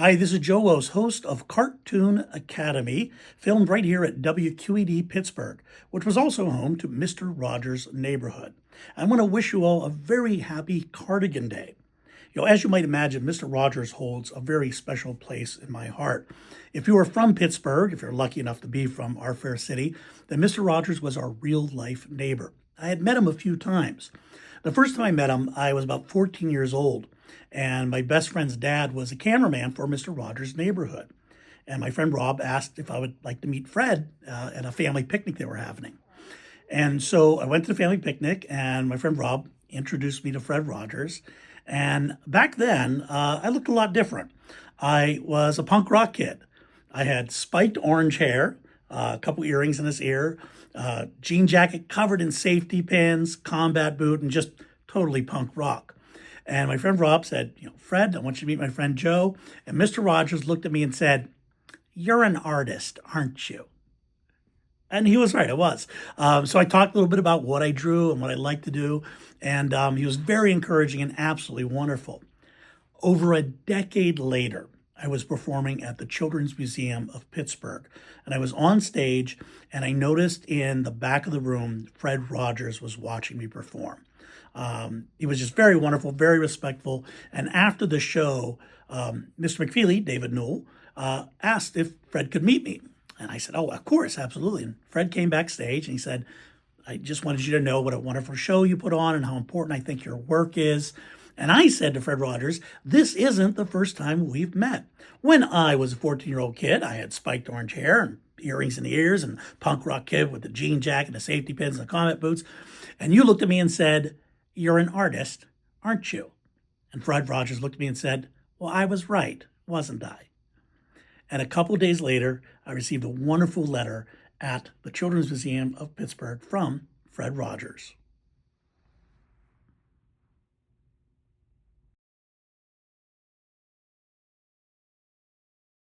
Hi, this is Joe Wos, host of Cartoon Academy, filmed right here at WQED Pittsburgh, which was also home to Mr. Rogers' Neighborhood. I want to wish you all a very happy Cardigan Day. As you might imagine, Mr. Rogers holds a very special place in my heart. If you are from Pittsburgh, if you're lucky enough to be from our fair city, then Mr. Rogers was our real life neighbor. I had met him a few times. The first time I met him, I was about 14 years old, and my best friend's dad was a cameraman for Mr. Rogers' Neighborhood. And my friend Rob asked if I would like to meet Fred at a family picnic they were having. And so I went to the family picnic, and my friend Rob introduced me to Fred Rogers. And back then, I looked a lot different. I was a punk rock kid. I had spiked orange hair, a couple earrings in his ear, jean jacket covered in safety pins, combat boot, and just totally punk rock. And my friend Rob said, Fred, I want you to meet my friend Joe. And Mr. Rogers looked at me and said, "You're an artist, aren't you?" And he was right, I was. So I talked a little bit about what I drew and what I like to do. And he was very encouraging and absolutely wonderful. Over a decade later, I was performing at the Children's Museum of Pittsburgh. And I was on stage, and I noticed in the back of the room, Fred Rogers was watching me perform. He was just very wonderful, very respectful. And after the show, Mr. McFeely, David Newell, asked if Fred could meet me. And I said, "Oh, of course, absolutely." And Fred came backstage and he said, "I just wanted you to know what a wonderful show you put on and how important I think your work is." And I said to Fred Rogers, "This isn't the first time we've met. When I was a 14-year-old kid, I had spiked orange hair and earrings in the ears and punk rock kid with the jean jacket, the safety pins, and the combat boots. And you looked at me and said, 'You're an artist, aren't you?' And Fred Rogers looked at me and said, 'Well, I was right, wasn't I?' And a couple of days later, I received a wonderful letter at the Children's Museum of Pittsburgh from Fred Rogers.